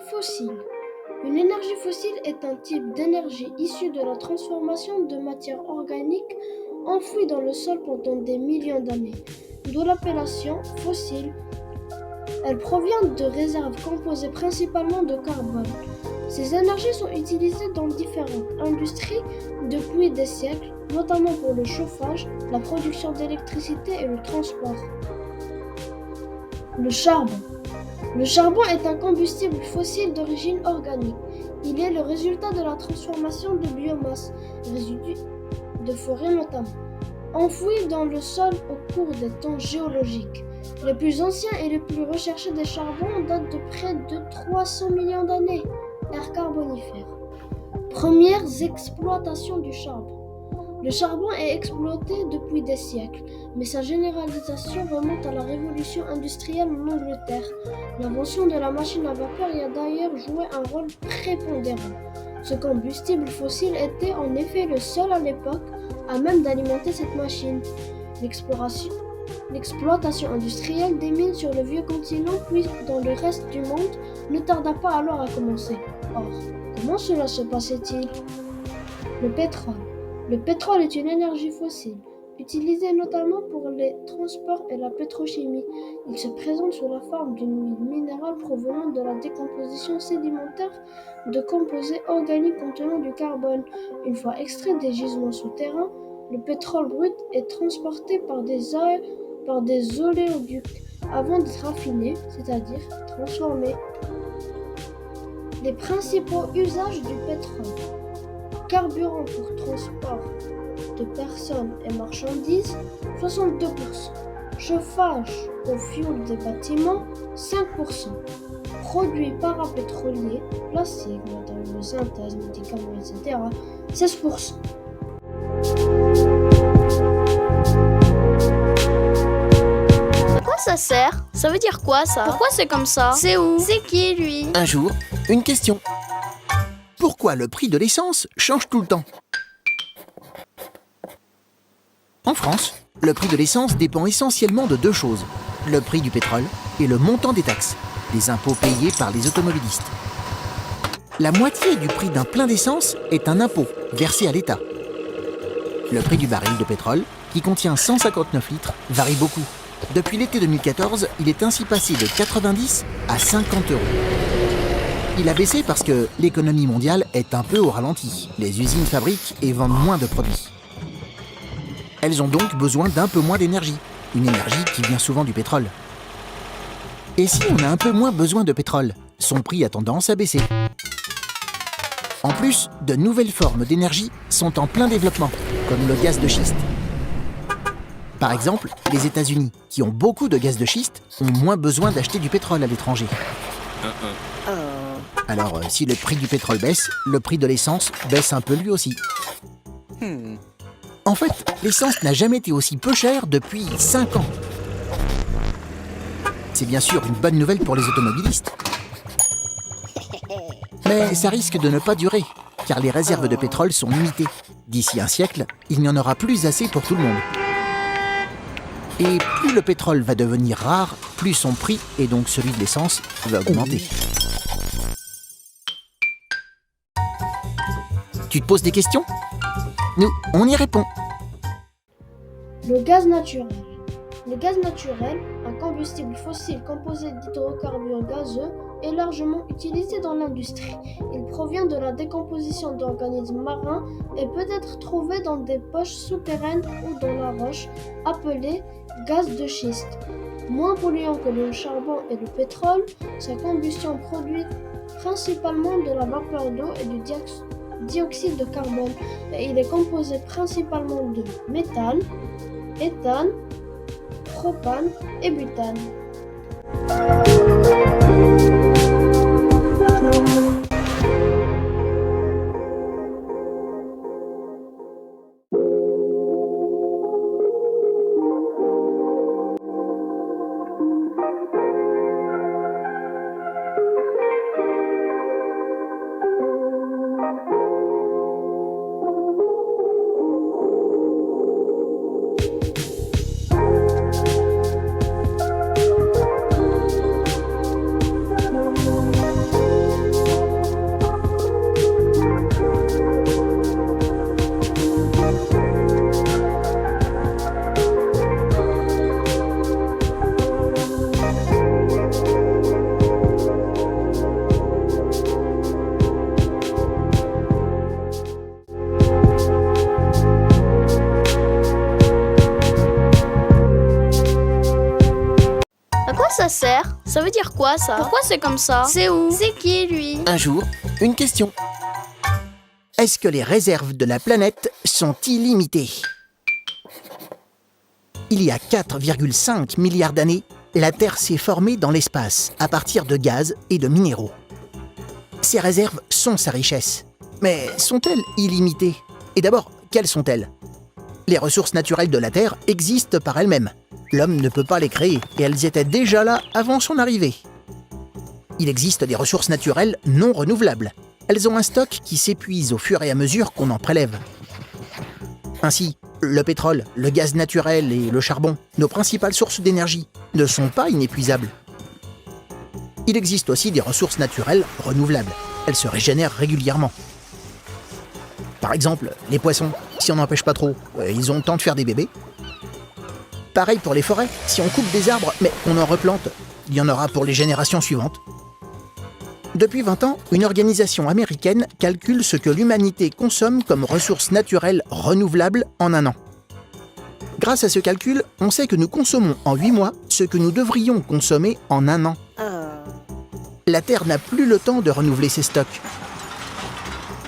fossile. Une énergie fossile est un type d'énergie issue de la transformation de matière organique enfouie dans le sol pendant des millions d'années, d'où l'appellation fossile. Elle provient de réserves composées principalement de carbone. Ces énergies sont utilisées dans différentes industries depuis des siècles, notamment pour le chauffage, la production d'électricité et le transport. Le charbon. Le charbon est un combustible fossile d'origine organique. Il est le résultat de la transformation de biomasse, résidus de forêt notamment, enfouis dans le sol au cours des temps géologiques. Les plus anciens et les plus recherchés des charbons datent de près de 300 millions d'années, ère carbonifère. Premières exploitations du charbon. Le charbon est exploité depuis des siècles, mais sa généralisation remonte à la révolution industrielle en Angleterre. L'invention de la machine à vapeur y a d'ailleurs joué un rôle prépondérant. Ce combustible fossile était en effet le seul à l'époque à même d'alimenter cette machine. L'exploitation industrielle des mines sur le vieux continent puis dans le reste du monde ne tarda pas alors à commencer. Or, comment cela se passait-il ? Le pétrole. Le pétrole est une énergie fossile, utilisée notamment pour les transports et la pétrochimie. Il se présente sous la forme d'une huile minérale provenant de la décomposition sédimentaire de composés organiques contenant du carbone. Une fois extrait des gisements souterrains, le pétrole brut est transporté par des oléoducs avant d'être raffiné, c'est-à-dire transformé. Les principaux usages du pétrole. Carburant pour transport de personnes et marchandises, 62%. Chauffage au fioul des bâtiments, 5%. Produits parapétroliers, plastique, matériaux de synthèse, médicaments, etc., 16%. À quoi ça sert ? Ça veut dire quoi ça ? Pourquoi c'est comme ça ? C'est où ? C'est qui lui ? Un jour, une question. Pourquoi le prix de l'essence change tout le temps ? En France, le prix de l'essence dépend essentiellement de deux choses, le prix du pétrole et le montant des taxes, des impôts payés par les automobilistes. La moitié du prix d'un plein d'essence est un impôt versé à l'État. Le prix du baril de pétrole, qui contient 159 litres, varie beaucoup. Depuis l'été 2014, il est ainsi passé de 90 à 50 euros. Il a baissé parce que l'économie mondiale est un peu au ralenti. Les usines fabriquent et vendent moins de produits. Elles ont donc besoin d'un peu moins d'énergie, une énergie qui vient souvent du pétrole. Et si on a un peu moins besoin de pétrole, son prix a tendance à baisser. En plus, de nouvelles formes d'énergie sont en plein développement, comme le gaz de schiste. Par exemple, les États-Unis, qui ont beaucoup de gaz de schiste, ont moins besoin d'acheter du pétrole à l'étranger. Alors, si le prix du pétrole baisse, le prix de l'essence baisse un peu lui aussi. En fait, l'essence n'a jamais été aussi peu chère depuis 5 ans. C'est bien sûr une bonne nouvelle pour les automobilistes. Mais ça risque de ne pas durer, car les réserves de pétrole sont limitées. D'ici un siècle, il n'y en aura plus assez pour tout le monde. Et plus le pétrole va devenir rare, plus son prix, et donc celui de l'essence, va augmenter. Tu te poses des questions ? Nous, on y répond. Le gaz naturel. Le gaz naturel, un combustible fossile composé d'hydrocarbures gazeux, est largement utilisé dans l'industrie. Il provient de la décomposition d'organismes marins et peut être trouvé dans des poches souterraines ou dans la roche, appelé gaz de schiste. Moins polluant que le charbon et le pétrole, sa combustion produit principalement de la vapeur d'eau et du dioxyde de carbone, et il est composé principalement de méthane, éthane, propane et butane. Ça veut dire quoi ça? Pourquoi c'est comme ça? C'est où? C'est qui lui? Un jour, une question. Est-ce que les réserves de la planète sont illimitées? Il y a 4,5 milliards d'années, la Terre s'est formée dans l'espace à partir de gaz et de minéraux. Ces réserves sont sa richesse. Mais sont-elles illimitées? Et d'abord, quelles sont-elles? Les ressources naturelles de la Terre existent par elles-mêmes. L'homme ne peut pas les créer et elles étaient déjà là avant son arrivée. Il existe des ressources naturelles non renouvelables. Elles ont un stock qui s'épuise au fur et à mesure qu'on en prélève. Ainsi, le pétrole, le gaz naturel et le charbon, nos principales sources d'énergie, ne sont pas inépuisables. Il existe aussi des ressources naturelles renouvelables. Elles se régénèrent régulièrement. Par exemple, les poissons, si on n'empêche pas trop, ils ont le temps de faire des bébés. Pareil pour les forêts, si on coupe des arbres mais qu'on en replante, il y en aura pour les générations suivantes. Depuis 20 ans, une organisation américaine calcule ce que l'humanité consomme comme ressources naturelles renouvelables en un an. Grâce à ce calcul, on sait que nous consommons en 8 mois ce que nous devrions consommer en un an. La Terre n'a plus le temps de renouveler ses stocks.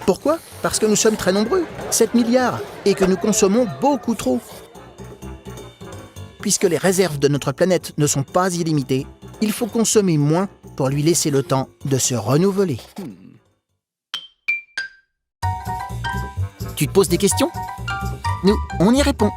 Pourquoi? Parce que nous sommes très nombreux, 7 milliards, et que nous consommons beaucoup trop. Puisque les réserves de notre planète ne sont pas illimitées, il faut consommer moins pour lui laisser le temps de se renouveler. Tu te poses des questions? Nous, on y répond.